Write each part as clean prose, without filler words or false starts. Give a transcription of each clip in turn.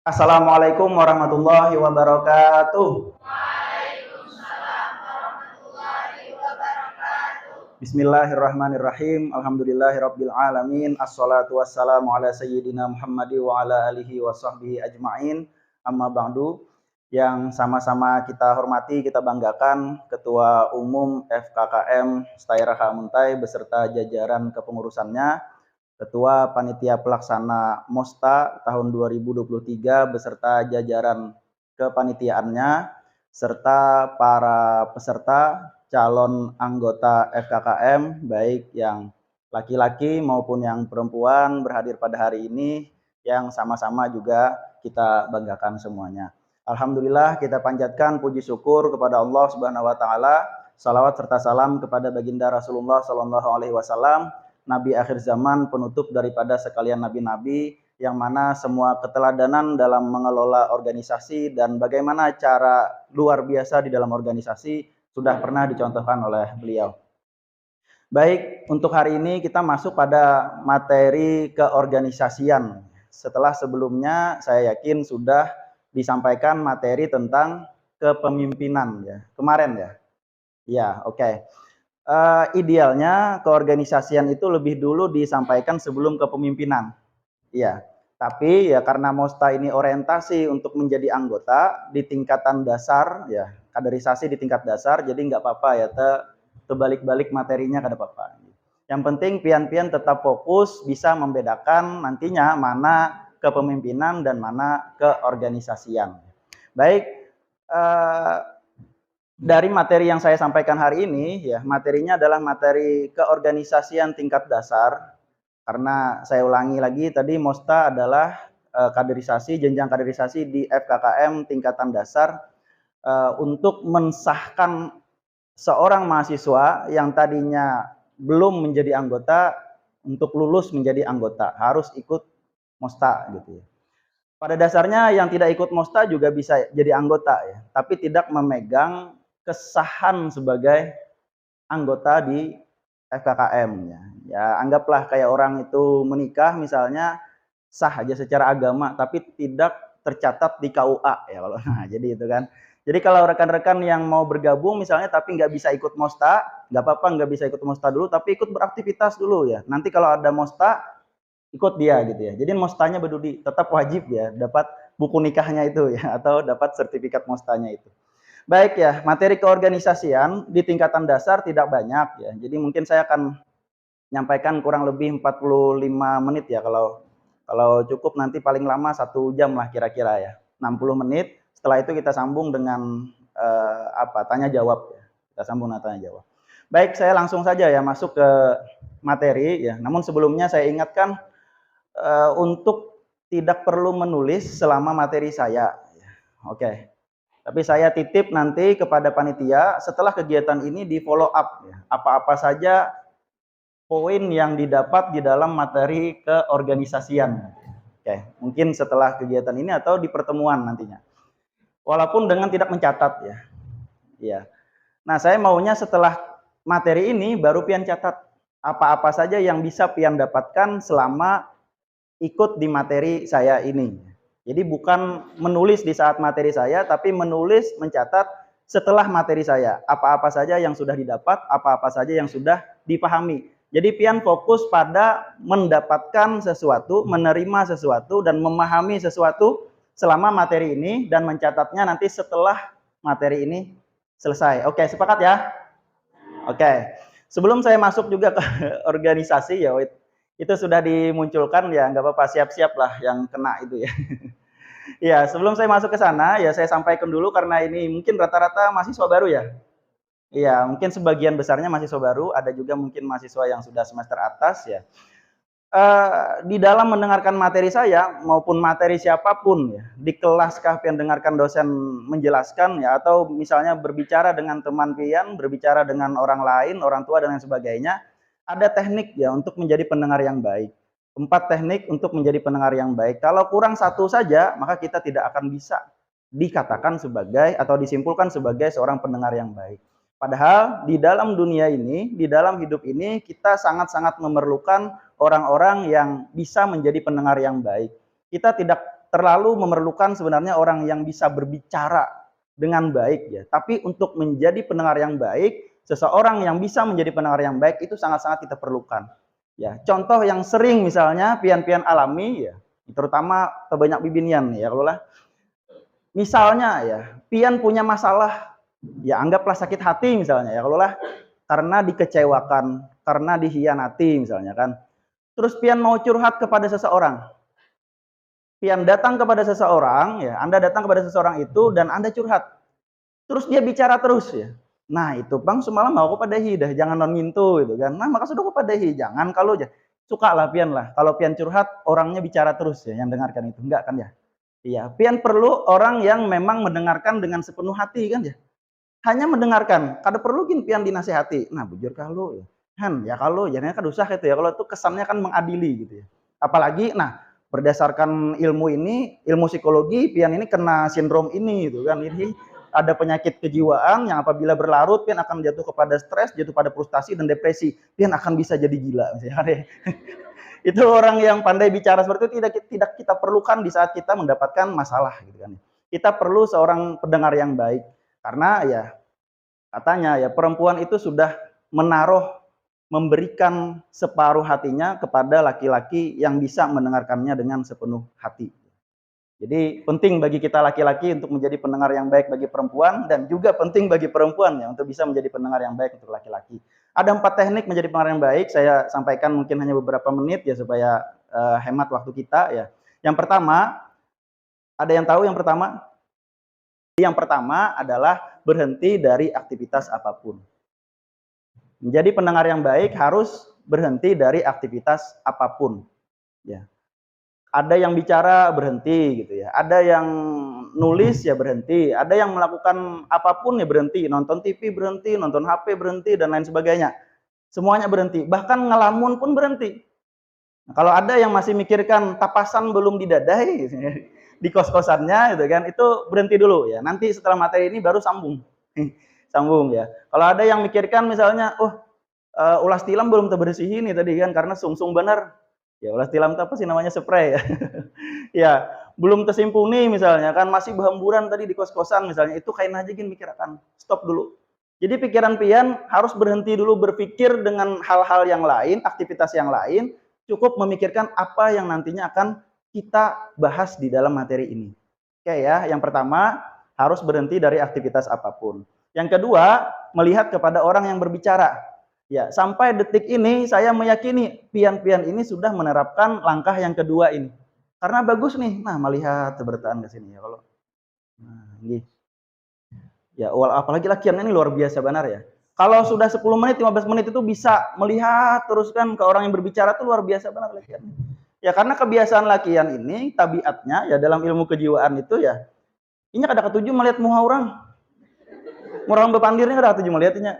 Assalamualaikum warahmatullahi wabarakatuh. Bismillahirrahmanirrahim. Alhamdulillahirabbil alamin. Assalatu wassalamu ala sayyidina Muhammadi wa ala alihi wa sahbihi ajmain. Amma ba'du. Yang sama-sama kita hormati, kita banggakan Ketua Umum FKKM Stairah Muntai beserta jajaran kepengurusannya, Ketua Panitia Pelaksana MOSTA tahun 2023 beserta jajaran kepanitiaannya, serta para peserta calon anggota FKKM, baik yang laki-laki maupun yang perempuan berhadir pada hari ini, yang sama-sama juga kita banggakan semuanya. Alhamdulillah, kita panjatkan puji syukur kepada Allah Subhanahu wa taala. Salawat serta salam kepada baginda Rasulullah sallallahu alaihi wasallam, Nabi akhir zaman, penutup daripada sekalian nabi-nabi, yang mana semua keteladanan dalam mengelola organisasi dan bagaimana cara luar biasa di dalam organisasi sudah pernah dicontohkan oleh beliau. Baik, untuk hari ini kita masuk pada materi keorganisasian. Setelah sebelumnya saya yakin sudah disampaikan materi tentang kepemimpinan ya. Kemarin ya. Ya, oke. Idealnya keorganisasian itu lebih dulu disampaikan sebelum kepemimpinan. Iya. Tapi ya karena MOSTA ini orientasi untuk menjadi anggota di tingkatan dasar ya, kaderisasi di tingkat dasar, jadi nggak apa-apa ya terbalik-balik materinya kada apa-apa. Yang penting pian-pian tetap fokus bisa membedakan nantinya mana kepemimpinan dan mana keorganisasian. Baik, dari materi yang saya sampaikan hari ini ya, materinya adalah materi keorganisasian tingkat dasar. Karena saya ulangi lagi tadi, MOSTA adalah kaderisasi, jenjang kaderisasi di FKKM tingkatan dasar, untuk mensahkan seorang mahasiswa yang tadinya belum menjadi anggota untuk lulus menjadi anggota, harus ikut MOSTA gitu ya. Pada dasarnya yang tidak ikut MOSTA juga bisa jadi anggota ya, tapi tidak memegang kesahan sebagai anggota di FKKM ya. Ya anggaplah kayak orang itu menikah misalnya, sah aja secara agama tapi tidak tercatat di KUA ya kalau nah, jadi itu kan. Jadi kalau rekan-rekan yang mau bergabung misalnya tapi nggak bisa ikut MOSTA, nggak apa-apa, nggak bisa ikut MOSTA dulu, tapi ikut beraktivitas dulu ya. Nanti kalau ada MOSTA ikut dia gitu ya. Jadi MOSTA-nya berdudi, tetap wajib ya dapat buku nikahnya itu ya, atau dapat sertifikat MOSTA-nya itu. Baik ya, materi keorganisasian di tingkatan dasar tidak banyak ya. Jadi mungkin saya akan menyampaikan kurang lebih 45 menit ya, kalau cukup nanti paling lama 1 jam lah kira-kira ya. 60 menit. Setelah itu kita sambung dengan tanya jawab ya. Kita sambung dengan tanya jawab. Baik, saya langsung saja ya masuk ke materi ya. Namun sebelumnya saya ingatkan untuk tidak perlu menulis selama materi saya. Oke. Tapi saya titip nanti kepada panitia setelah kegiatan ini di follow up ya. Apa-apa saja poin yang didapat di dalam materi keorganisasian. Oke, mungkin setelah kegiatan ini atau di pertemuan nantinya. Walaupun dengan tidak mencatat ya. Iya. Nah, saya maunya setelah materi ini baru pian catat apa-apa saja yang bisa pian dapatkan selama ikut di materi saya ini. Jadi bukan menulis di saat materi saya, tapi menulis, mencatat setelah materi saya. Apa-apa saja yang sudah didapat, apa-apa saja yang sudah dipahami. Jadi pian fokus pada mendapatkan sesuatu, menerima sesuatu, dan memahami sesuatu selama materi ini, dan mencatatnya nanti setelah materi ini selesai. Oke, sepakat ya? Oke. Sebelum saya masuk juga ke organisasi ya, itu sudah dimunculkan ya, nggak apa-apa, siap-siap lah yang kena itu ya. Ya, sebelum saya masuk ke sana ya saya sampaikan dulu karena ini mungkin rata-rata mahasiswa baru ya. Iya, mungkin sebagian besarnya mahasiswa baru, ada juga mungkin mahasiswa yang sudah semester atas ya. Di dalam mendengarkan materi saya maupun materi siapapun ya, di kelas kah pian dengarkan dosen menjelaskan ya, atau misalnya berbicara dengan teman pian, berbicara dengan orang lain, orang tua dan lain sebagainya, ada teknik ya untuk menjadi pendengar yang baik. 4 teknik untuk menjadi pendengar yang baik. Kalau kurang satu saja, maka kita tidak akan bisa dikatakan sebagai atau disimpulkan sebagai seorang pendengar yang baik. Padahal di dalam dunia ini, di dalam hidup ini, kita sangat-sangat memerlukan orang-orang yang bisa menjadi pendengar yang baik. Kita tidak terlalu memerlukan sebenarnya orang yang bisa berbicara dengan baik ya. Tapi untuk menjadi pendengar yang baik, seseorang yang bisa menjadi pendengar yang baik itu sangat-sangat kita perlukan. Ya, contoh yang sering misalnya pian-pian alami ya, terutama kebanyak bibinian ya kalau lah. Misalnya ya, pian punya masalah, ya anggaplah sakit hati misalnya ya kalau lah karena dikecewakan, karena dihianati misalnya kan. Terus pian mau curhat kepada seseorang. Pian datang kepada seseorang ya, Anda datang kepada seseorang itu dan Anda curhat. Terus dia bicara terus ya. Nah, itu Bang semalam mau aku padahi dah, jangan non mintu gitu kan. Nah, maka sudah aku padahi, jangan kalau aja. Suka lah pian lah. Kalau pian curhat, orangnya bicara terus ya yang dengarkan itu. Enggak kan ya? Iya, pian perlu orang yang memang mendengarkan dengan sepenuh hati kan ya. Hanya mendengarkan, kada perlu gin pian dinasehati. Nah, bujur kalau ya. Han, ya kalau jadinya kan usah itu ya. Kalau itu kesannya kan mengadili gitu ya. Apalagi nah, berdasarkan ilmu ini, ilmu psikologi, pian ini kena sindrom ini gitu kan. Ini ada penyakit kejiwaan yang apabila berlarut pian akan jatuh kepada stres, jatuh pada frustasi dan depresi. Pian akan bisa jadi gila misalnya. Itu orang yang pandai bicara seperti itu tidak kita perlukan di saat kita mendapatkan masalah gitu kan. Kita perlu seorang pendengar yang baik karena ya katanya ya perempuan itu sudah memberikan separuh hatinya kepada laki-laki yang bisa mendengarkannya dengan sepenuh hati. Jadi penting bagi kita laki-laki untuk menjadi pendengar yang baik bagi perempuan dan juga penting bagi perempuan ya untuk bisa menjadi pendengar yang baik untuk laki-laki. Ada 4 teknik menjadi pendengar yang baik, saya sampaikan mungkin hanya beberapa menit ya supaya hemat waktu kita ya. Yang pertama, ada yang tahu yang pertama? Yang pertama adalah berhenti dari aktivitas apapun. Menjadi pendengar yang baik harus berhenti dari aktivitas apapun. Ya. Ada yang bicara berhenti gitu ya. Ada yang nulis ya berhenti. Ada yang melakukan apapun ya berhenti. Nonton TV berhenti, nonton HP berhenti dan lain sebagainya. Semuanya berhenti. Bahkan ngelamun pun berhenti. Nah, kalau ada yang masih mikirkan tapasan belum didadai di kos-kosannya gitu kan, itu berhenti dulu ya. Nanti setelah materi ini baru sambung. Sambung ya. Kalau ada yang mikirkan misalnya, ulas tilam belum terbersih ini tadi kan karena sungsung benar. Ya ulas tilam itu apa sih namanya spray ya. Ya, belum tersimpuni misalnya kan masih berhamburan tadi di kos-kosan misalnya itu kain aja gini mikirkan. Stop dulu. Jadi pikiran pian harus berhenti dulu berpikir dengan hal-hal yang lain, aktivitas yang lain, cukup memikirkan apa yang nantinya akan kita bahas di dalam materi ini. Oke ya, yang pertama harus berhenti dari aktivitas apapun. Yang kedua, melihat kepada orang yang berbicara. Ya, sampai detik ini saya meyakini pian-pian ini sudah menerapkan langkah yang kedua ini. Karena bagus nih, nah melihat kebertaan ke sini ya kalau. Nah, ini. Ya, apalagi lakiannya ini luar biasa benar ya. Kalau sudah 10 menit, 15 menit itu bisa melihat terus kan ke orang yang berbicara itu luar biasa benar lakiannya. Ya karena kebiasaan lakian ini, tabiatnya ya dalam ilmu kejiwaan itu ya, ini kada ketujuh melihat muka orang. Orang bepandirnya kada ketujuh melihatnya.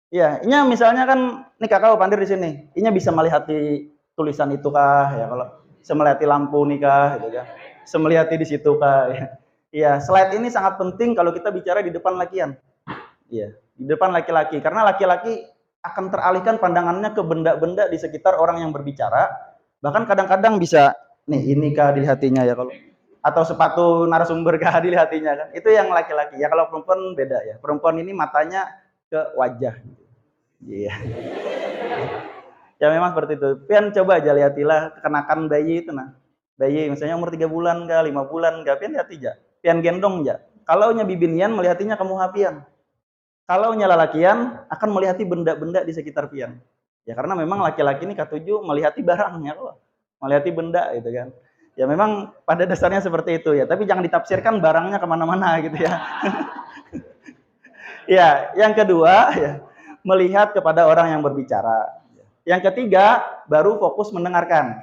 Ya, ini misalnya kan nih kakak bepandir di sini, ini bisa melihat di tulisan itu kah ya kalau semelihati lampu nih kah gitu kan. Semelihati di situ kah ya. Iya, slide ini sangat penting kalau kita bicara di depan lakian. Iya, di depan laki-laki karena laki-laki akan teralihkan pandangannya ke benda-benda di sekitar orang yang berbicara. Bahkan kadang-kadang bisa nih ini kah di hatinya ya kalau atau sepatu narasumber kah di hatinya kan. Itu yang laki-laki. Ya kalau perempuan beda ya. Perempuan ini matanya ke wajah. Iya. Ya memang seperti itu. Pian coba aja lihatilah kekenakan bayi itu nah. Bayi misalnya umur 3 bulan kah, 5 bulan kah, pian lihat aja. Pian gendong ya. Kalau nya bibinian melihatinya kamu hapian. Kalau nya lalakian akan melihati benda-benda di sekitar pian. Ya karena memang laki-laki ini katuju melihati barangnya kok. Melihati benda gitu kan. Ya memang pada dasarnya seperti itu ya. Tapi jangan ditafsirkan barangnya kemana-mana gitu ya. Ya, yang kedua ya melihat kepada orang yang berbicara. Yang ketiga baru fokus mendengarkan.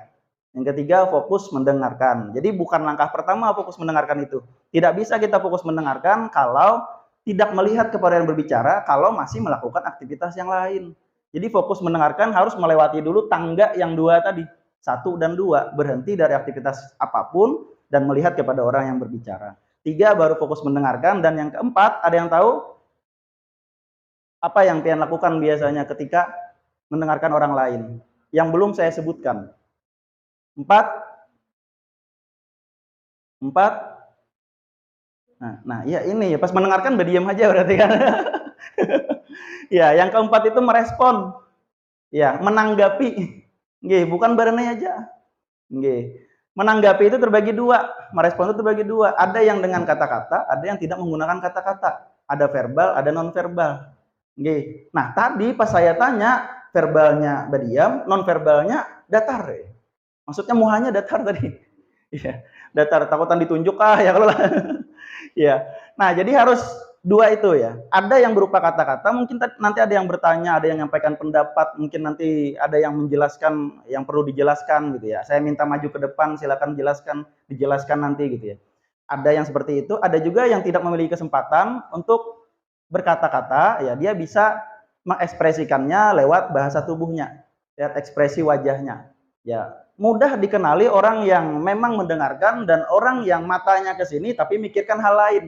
Yang ketiga fokus mendengarkan. Jadi bukan langkah pertama fokus mendengarkan itu. Tidak bisa kita fokus mendengarkan kalau tidak melihat kepada yang berbicara, kalau masih melakukan aktivitas yang lain. Jadi fokus mendengarkan harus melewati dulu tangga yang dua tadi. 1 dan 2, berhenti dari aktivitas apapun dan melihat kepada orang yang berbicara. 3 baru fokus mendengarkan dan yang keempat, ada yang tahu apa yang pian lakukan biasanya ketika mendengarkan orang lain? Yang belum saya sebutkan. 4, 4. Nah, ya ini ya pas mendengarkan udah diam aja berarti kan. Ya, yang keempat itu merespon. Ya, menanggapi. Nggih, bukan barenai aja. Nggih. Menanggapi itu terbagi dua, merespon itu terbagi dua. Ada yang dengan kata-kata, ada yang tidak menggunakan kata-kata. Ada verbal, ada non verbal. Nggih. Nah, tadi pas saya tanya, verbalnya berdiam, non verbalnya datar. Maksudnya muhanya datar tadi. Iya, datar, takutan ditunjuk ya kalau lah. Ya. Nah, jadi harus dua itu ya. Ada yang berupa kata-kata, mungkin nanti ada yang bertanya, ada yang menyampaikan pendapat, mungkin nanti ada yang menjelaskan yang perlu dijelaskan gitu ya. Saya minta maju ke depan, silakan dijelaskan nanti gitu ya. Ada yang seperti itu, ada juga yang tidak memiliki kesempatan untuk berkata-kata, ya dia bisa mengekspresikannya lewat bahasa tubuhnya, lihat ekspresi wajahnya. Ya, mudah dikenali orang yang memang mendengarkan dan orang yang matanya ke sini tapi mikirkan hal lain.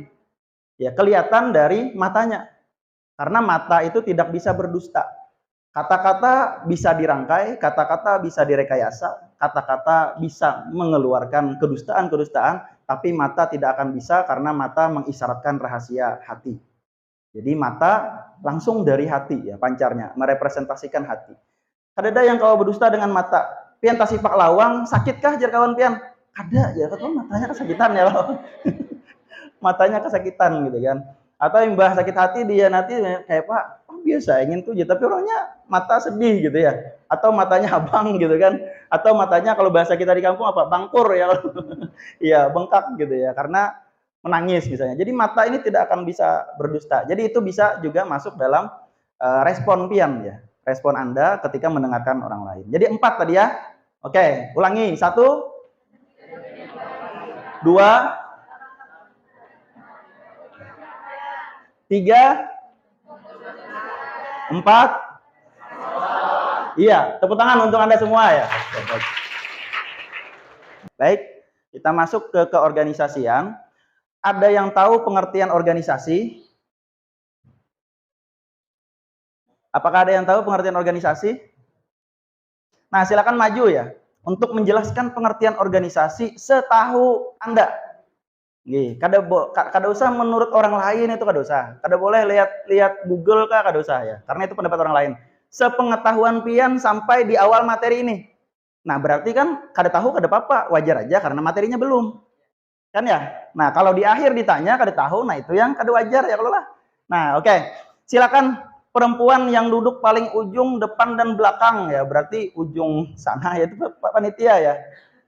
Ya, kelihatan dari matanya. Karena mata itu tidak bisa berdusta. Kata-kata bisa dirangkai, kata-kata bisa direkayasa, kata-kata bisa mengeluarkan kedustaan-kedustaan, tapi mata tidak akan bisa karena mata mengisyaratkan rahasia hati. Jadi mata langsung dari hati ya pancarnya, merepresentasikan hati. Ada yang kau berdusta dengan mata. Pian tasipak lawang, sakitkah jar kawan pian? Ada ya, kau matanya kesakitan ya loh. Matanya kesakitan gitu kan. Atau yang bah sakit hati dia nanti kayak Pak, biasa ingin tuh tapi orangnya mata sedih gitu ya. Atau matanya abang gitu kan. Atau matanya kalau bahasa kita di kampung apa? Bangkur ya. Iya, bengkak gitu ya. Karena menangis misalnya. Jadi mata ini tidak akan bisa berdusta. Jadi itu bisa juga masuk dalam respon pian ya. Respon Anda ketika mendengarkan orang lain. Jadi 4 tadi ya. Oke, ulangi. 1, 2, 3, 4. Iya, tepuk tangan untuk Anda semua ya. Baik, kita masuk ke keorganisasian. Ada yang tahu pengertian organisasi? Apakah ada yang tahu pengertian organisasi? Nah, silakan maju ya untuk menjelaskan pengertian organisasi setahu Anda. Nggih, kada usah menurut orang lain itu kada usah. Kada boleh lihat Google kada usah ya. Karena itu pendapat orang lain. Sepengetahuan pian sampai di awal materi ini. Nah, berarti kan kada tahu kada apa-apa, wajar aja karena materinya belum. Kan ya? Nah, kalau di akhir ditanya kada tahu, nah itu yang kada wajar ya kalau lah. Nah, oke. Silakan perempuan yang duduk paling ujung, depan dan belakang ya. Berarti ujung sana yaitu Pak Panitia ya.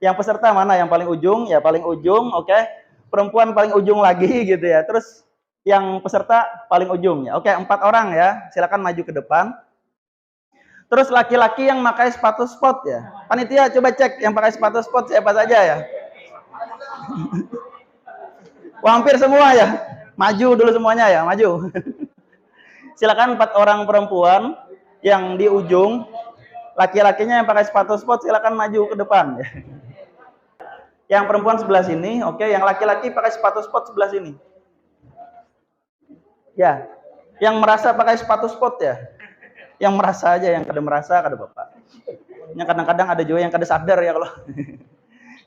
Yang peserta mana yang paling ujung? Ya paling ujung, oke. Perempuan paling ujung lagi gitu ya. Terus yang peserta paling ujung ya. Oke, 4 orang ya. Silakan maju ke depan. Terus laki-laki yang pakai sepatu sport ya. Panitia coba cek yang pakai sepatu sport siapa saja ya. Wah, hampir semua ya. Maju dulu semuanya ya, maju. Silakan 4 orang perempuan yang di ujung. Laki-lakinya yang pakai sepatu sport silakan maju ke depan ya. Yang perempuan sebelah sini, oke. Yang laki-laki pakai sepatu sport sebelah sini. Ya. Yang merasa pakai sepatu sport ya. Yang merasa aja, yang kada merasa kada bapak. Yang kadang-kadang ada juga yang kada sadar ya kalau.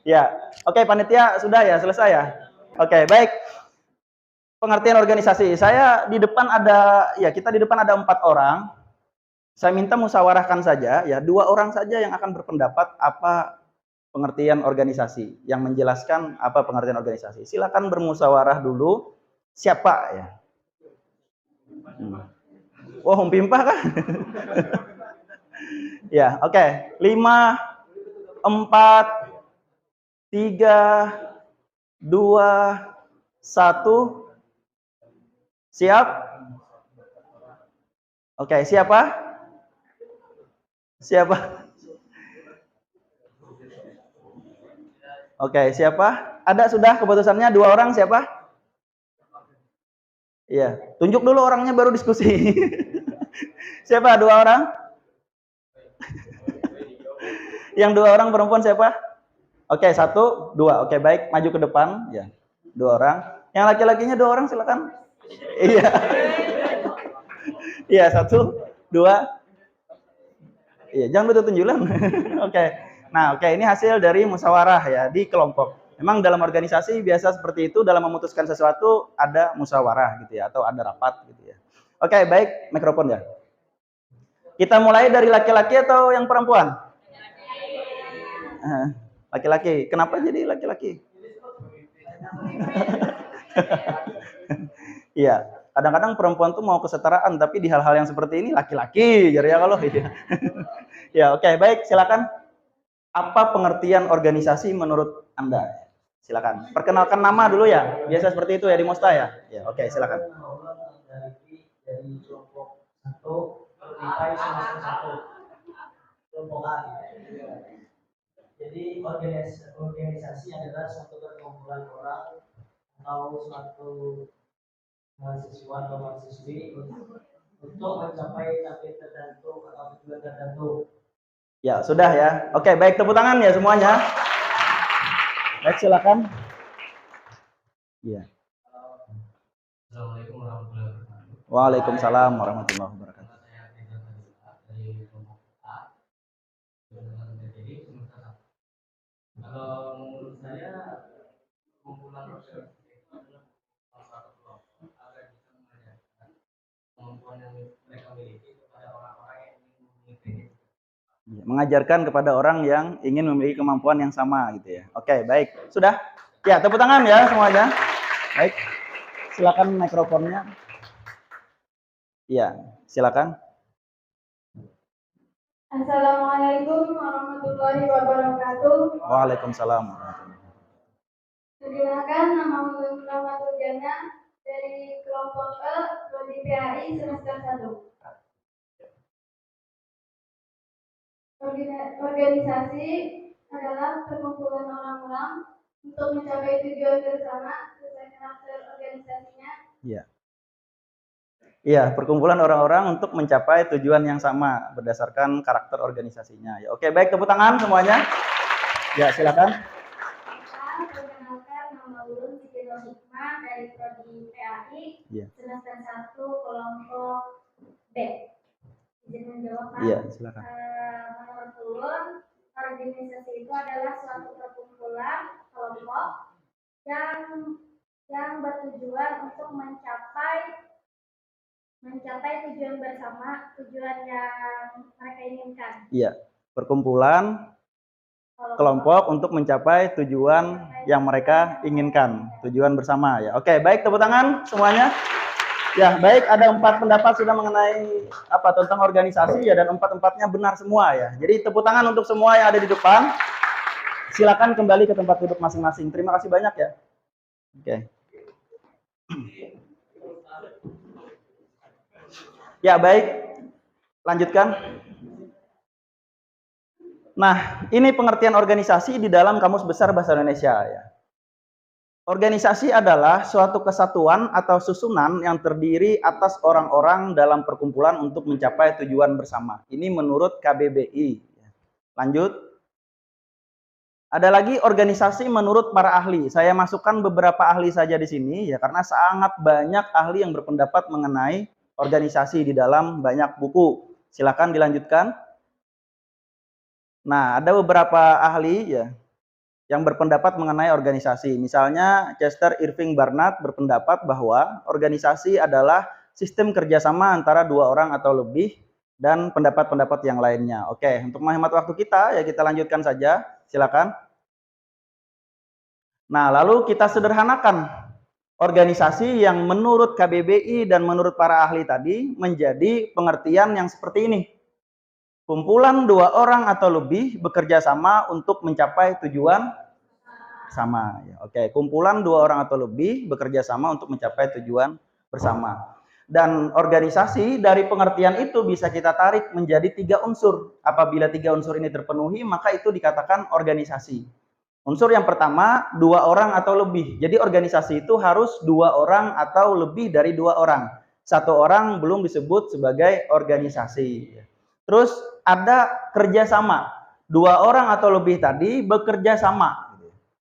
Ya. Oke, panitia sudah ya, selesai ya. Oke, baik. Pengertian organisasi. Saya di depan ada, ya kita di depan ada 4 orang. Saya minta musyawarahkan saja, ya 2 orang saja yang akan berpendapat apa pengertian organisasi, yang menjelaskan apa pengertian organisasi. Silakan bermusyawarah dulu. Siapa ya? Oh, pimpah kan? Ya, oke. 5, 4, 3, 2, 1. Siap? Oke, siapa? Siapa? Oke, siapa? Ada sudah keputusannya 2 orang siapa? Iya, tunjuk dulu orangnya baru diskusi. Siapa 2 orang? Yang 2 orang perempuan siapa? Oke, 1, 2. Oke, baik, maju ke depan ya. 2 orang. Yang laki-lakinya 2 orang silakan. Iya. Iya, 1, 2. Iya, jangan betul tunjulan. Oke. Nah, oke, ini hasil dari musyawarah ya di kelompok. Memang dalam organisasi biasa seperti itu, dalam memutuskan sesuatu ada musyawarah gitu ya, atau ada rapat gitu ya. Oke, baik, mikrofon ya. Kita mulai dari laki-laki atau yang perempuan? Laki-laki. Kenapa jadi laki-laki? Iya, kadang-kadang perempuan tuh mau kesetaraan, tapi di hal-hal yang seperti ini laki-laki, jadi ya kalau ya. Ya, oke, baik, silakan. Apa pengertian organisasi menurut Anda? Silakan. Perkenalkan nama dulu ya. Biasa seperti itu ya di Mosta ya. Ya, oke, silakan. Dari kelompok satu, kelompok A. Jadi organisasi adalah suatu perkumpulan orang atau suatu mahasiswa atau mahasiswi untuk mencapai target tertentu atau tujuan tertentu. Ya, sudah ya. Oke, baik, tepuk tangan ya semuanya. Baik, silakan. Iya. Assalamualaikum warahmatullahi wabarakatuh. Waalaikumsalam warahmatullahi wabarakatuh. Kalau menurut saya kumpulan organisasi itu adalah salah satu kelompok agar bisa mengajarkan kemampuan yang mereka miliki kepada orang-orang yang ingin memiliki. Mengajarkan kepada orang yang ingin memiliki kemampuan yang sama gitu ya. Oke, baik. Sudah? Ya, tepuk tangan ya semuanya. Baik. Silakan mikrofonnya. Iya, silakan. Assalamualaikum warahmatullahi wabarakatuh. Waalaikumsalam. Perkenalkan, nama Muhammad Jana dari kelompok E Prodi PAI semester 1. Organisasi adalah perkumpulan orang-orang untuk mencapai tujuan bersama sesuai karakter organisasinya. Iya. Iya, perkumpulan orang-orang untuk mencapai tujuan yang sama berdasarkan karakter organisasinya. Ya, oke, baik, tepuk tangan semuanya. Ya, silakan. Perkenalkan, nama Ulun Siti Nur Hikmah dari Prodi PAI semester 1 kelompok B. Izin menjawab, Pak. Iya, silakan. Menurut Ulun, organisasi itu adalah suatu perkumpulan kelompok yang bertujuan untuk mencapai tujuan bersama, tujuan yang mereka inginkan. Iya, perkumpulan kelompok untuk mencapai tujuan yang mereka inginkan, tujuan bersama ya. Oke, baik, tepuk tangan semuanya. Ya, baik, ada 4 pendapat sudah mengenai tentang organisasi ya, dan 4-empatnya benar semua ya. Jadi tepuk tangan untuk semua yang ada di depan. Silakan kembali ke tempat duduk masing-masing. Terima kasih banyak ya. Oke. Ya, baik. Lanjutkan. Nah, ini pengertian organisasi di dalam Kamus Besar Bahasa Indonesia ya. Organisasi adalah suatu kesatuan atau susunan yang terdiri atas orang-orang dalam perkumpulan untuk mencapai tujuan bersama. Ini menurut KBBI. Lanjut. Ada lagi organisasi menurut para ahli. Saya masukkan beberapa ahli saja di sini ya, karena sangat banyak ahli yang berpendapat mengenai organisasi di dalam banyak buku. Silakan dilanjutkan. Nah, ada beberapa ahli ya yang berpendapat mengenai organisasi. Misalnya Chester Irving Barnard berpendapat bahwa organisasi adalah sistem kerjasama antara 2 orang atau lebih, dan pendapat-pendapat yang lainnya. Oke, untuk menghemat waktu kita ya, kita lanjutkan saja. Silakan. Nah, lalu kita sederhanakan organisasi yang menurut KBBI dan menurut para ahli tadi menjadi pengertian yang seperti ini. Kumpulan 2 orang atau lebih bekerja sama untuk mencapai tujuan sama. Oke, kumpulan 2 orang atau lebih bekerja sama untuk mencapai tujuan bersama. Dan organisasi dari pengertian itu bisa kita tarik menjadi 3 unsur. Apabila 3 unsur ini terpenuhi, maka itu dikatakan organisasi. Unsur yang pertama, 2 orang atau lebih. Jadi organisasi itu harus 2 orang atau lebih dari 2 orang. 1 orang belum disebut sebagai organisasi. Terus ada kerjasama. 2 orang atau lebih tadi bekerja sama.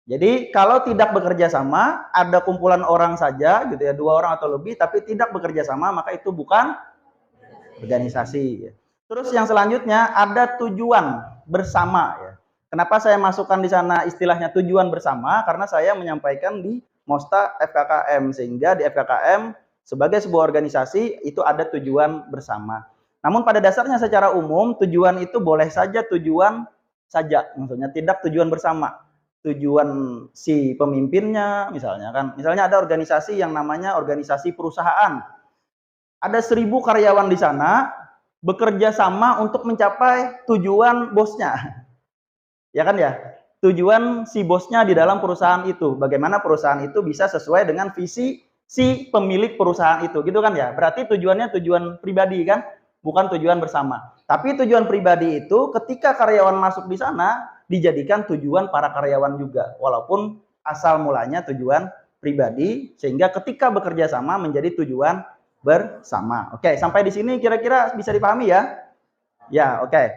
Jadi kalau tidak bekerja sama, ada kumpulan orang saja gitu ya, 2 orang atau lebih, tapi tidak bekerja sama, maka itu bukan organisasi. Terus yang selanjutnya ada tujuan bersama ya. Kenapa saya masukkan di sana istilahnya tujuan bersama? Karena saya menyampaikan di Mosta FKKM, sehingga di FKKM sebagai sebuah organisasi itu ada tujuan bersama. Namun pada dasarnya secara umum tujuan itu boleh saja tujuan saja, maksudnya tidak tujuan bersama. Tujuan si pemimpinnya misalnya kan. Misalnya ada organisasi yang namanya organisasi perusahaan. Ada 1000 karyawan di sana bekerja sama untuk mencapai tujuan bosnya. Ya kan ya? Tujuan si bosnya di dalam perusahaan itu. Bagaimana perusahaan itu bisa sesuai dengan visi si pemilik perusahaan itu. Gitu kan ya? Berarti tujuannya tujuan pribadi kan? Bukan tujuan bersama. Tapi tujuan pribadi itu ketika karyawan masuk di sana dijadikan tujuan para karyawan juga. Walaupun asal mulanya tujuan pribadi, sehingga ketika bekerja sama menjadi tujuan bersama. Oke, sampai di sini kira-kira bisa dipahami ya? Ya, oke.